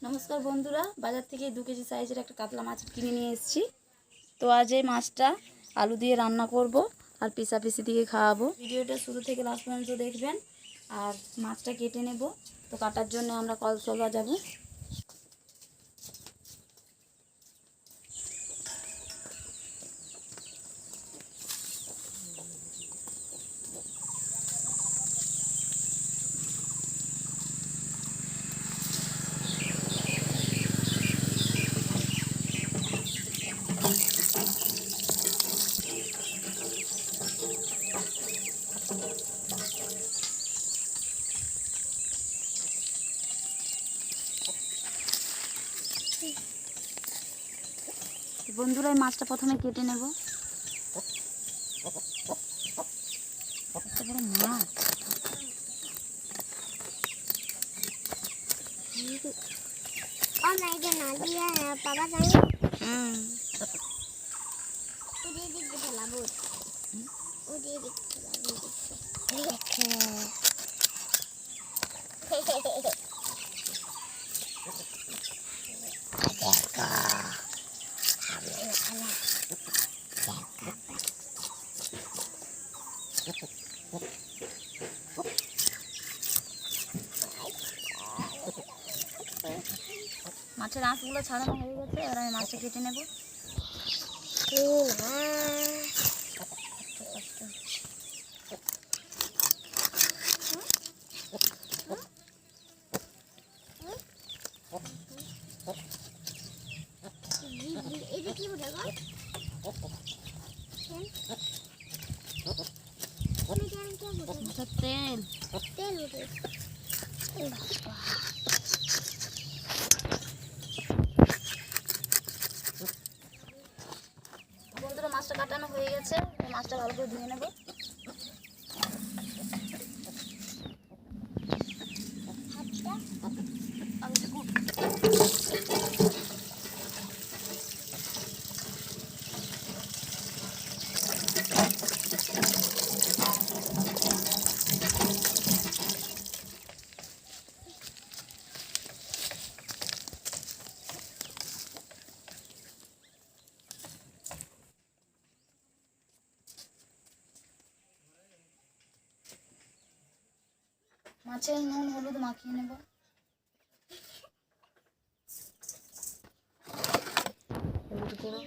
নমস্কার বন্ধুরা, বাজার থেকে 2 কেজি সাইজের একটা কাতলা মাছ কিনে নিয়ে এসেছি। তো আজ এই মাছটা আলু দিয়ে রান্না করব আর পিসাপিসি দিয়ে খাওয়াবো। ভিডিওটা শুরু থেকে লাস্ট পর্যন্ত দেখবেন। আর মাছটা কেটে নেব। তো কাটার জন্য আমরা কলতলা বাজাবো। বন্ধুরা, এই মাছটা প্রথমে কেটে নেব। এত বড় মাছ! और नहीं जो ना दिया है पापा चाहिए उधर दिख दिखला बहुत उधर दिख दिखला মাছের আঁশগুলো ছাড়ানো হয়ে গেছে। এবার আমি মাছটা কেটে নেব। এটা কি উঠেগো তেল তেল উঠে বন্ধুরা, মাছটা কাটানো হয়ে গেছে। মাছটা ভালো করে ধুয়ে নেব। মাছের নুন হলুদ মাখিয়ে নেব। হলুদ গুঁড়ো,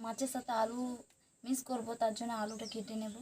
মাছের সাথে আলু মিক্স করব, তার জন্য আলুটা কেটে নেব।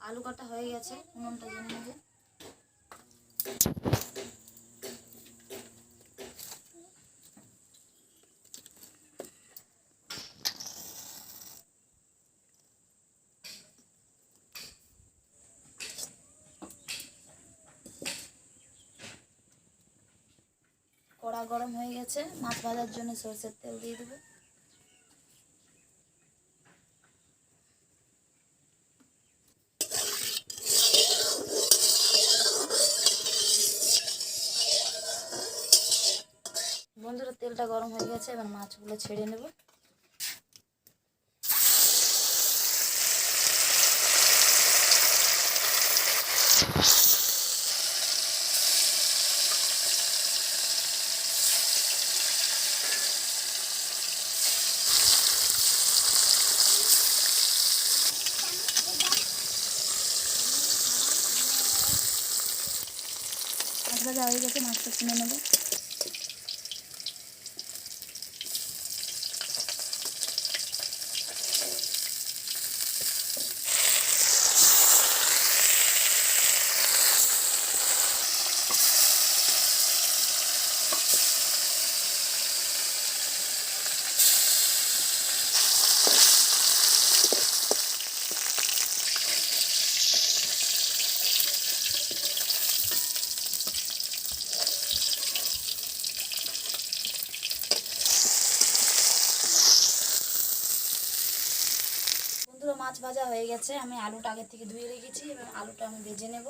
আলু কাটা হয়ে গেছে, নুনটা জেনে নেব। কড়া গরম হয়ে গেছে, মাছ ভাজার জন্য সরষের তেল দিয়ে দেবো। বন্ধুরা, তেলটা গরম হয়ে গেছে, এবার মাছগুলো ছেড়ে নেব। মাছ ভাজা হয়ে গেছে, মাছটা তুলে নেব। মাছ ভাজা হয়ে গেছে। আমি আলুটা আগে থেকে ধুয়ে রেখেছি এবং আলুটা আমি ভেজে নেব।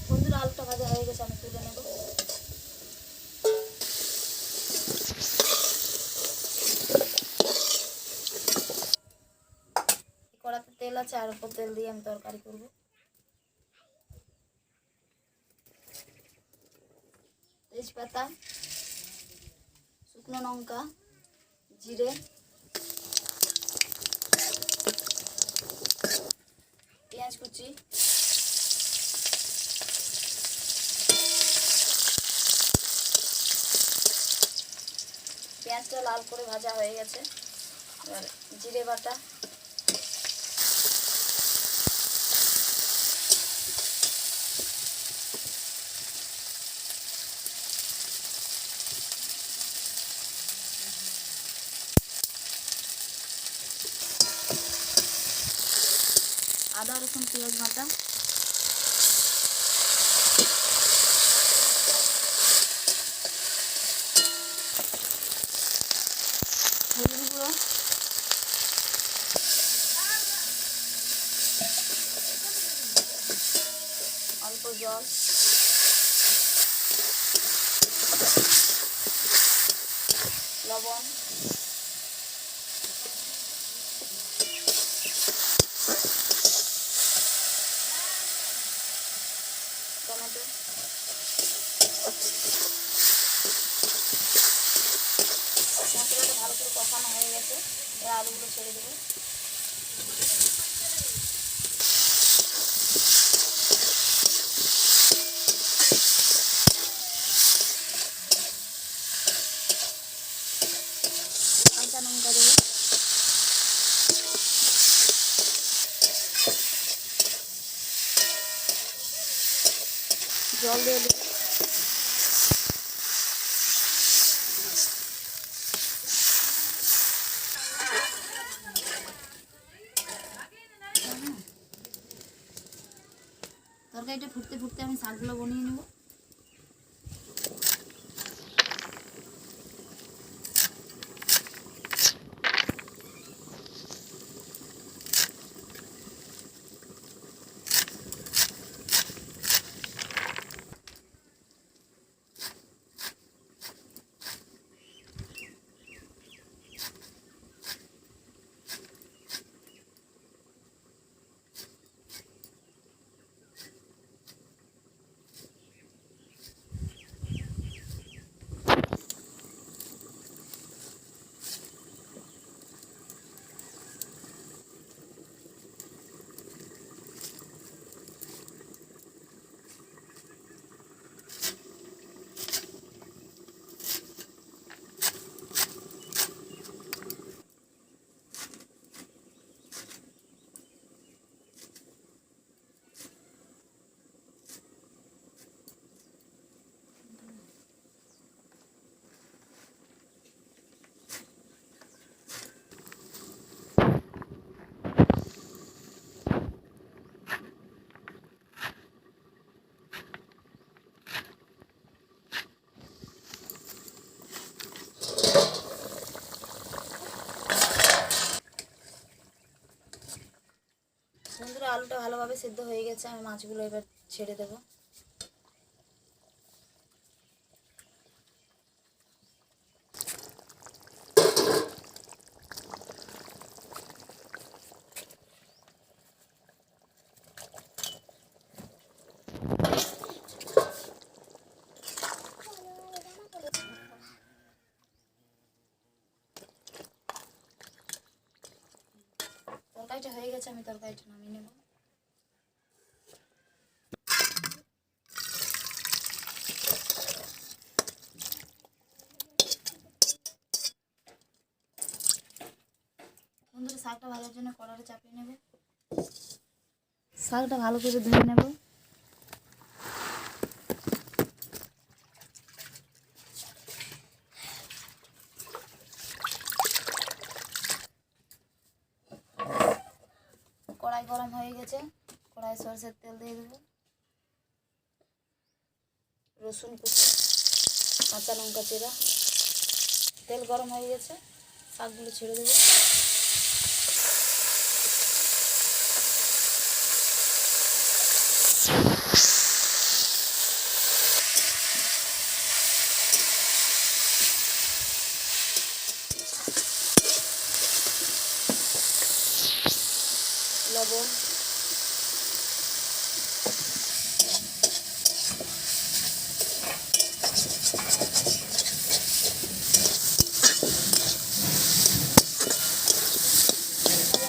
বন্ধুরা আলুটা ভাজা হয়ে গেছে, আমি তুলে নেব। কড়াতে তেল আছে, আর উপর তেল দিয়ে আমি তরকারি করব। তেজপাতা, শুকনো লঙ্কা, জিরে, পেঁয়াজ কুচি, পেঁয়াজটা লাল করে ভাজা হয়ে গেছে। এবার জিরে বাটা, আদা রসুন পেঁয়াজ বাটা, হলুদ গুঁড়ো, অল্প জল, লবণ, টমেটো, মশলাটা ভালো করে কষানো হয়ে গেছে। এবার আলুগুলো ছেড়ে দেবো। কাঁচা লঙ্কা দেবো, জল দিয়ে দেবো। তরকারিটা ফুটতে ফুটতে আমি শাকগুলো বনিয়ে নেব। বন্ধুরা আলুটা ভালোভাবে সিদ্ধ হয়ে গেছে, আমি মাছগুলো এবার ছেড়ে দেবো। তরকারিটা হয়ে গেছে, আমি তরকারিটা নামিয়ে নেব। বন্ধুরা শাকটা ভাজার জন্য কড়াইটা চাপিয়ে নেব। শাকটা ভালো করে ধুয়ে নেব। গরম হয়ে গেছে, কড়াই সরষের তেল দিয়ে দেবো, রসুন কুচি, কাঁচা লঙ্কা চেরা। তেল গরম হয়ে গেছে, শাকগুলো ছেড়ে দেবো। লবণ,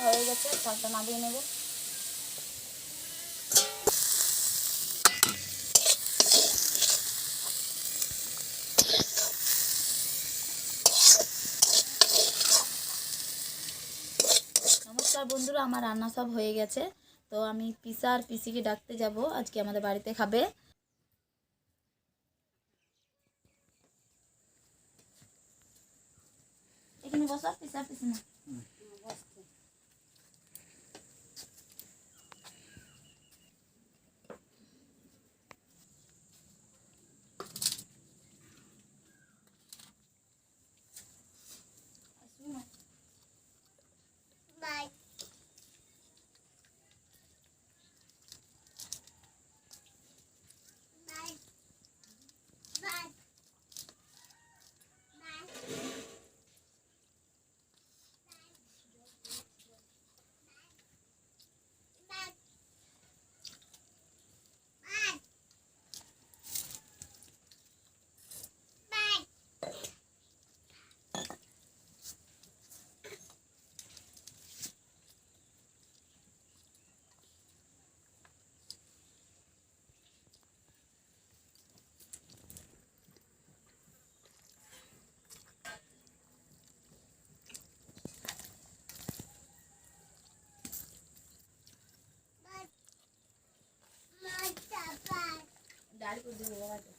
হয়ে গেছে, শাকটা নামিয়ে নেব। নমস্কার বন্ধুরা, আমার রান্না সব হয়ে গেছে। তো আমি পিসা আর পিসিকে ডাকতে যাব, আজকে আমাদের বাড়িতে খাবে। এখানে বসো, পিসা পিসি না। Bye bye bye bye bye ডাল করে দেবো বাবা।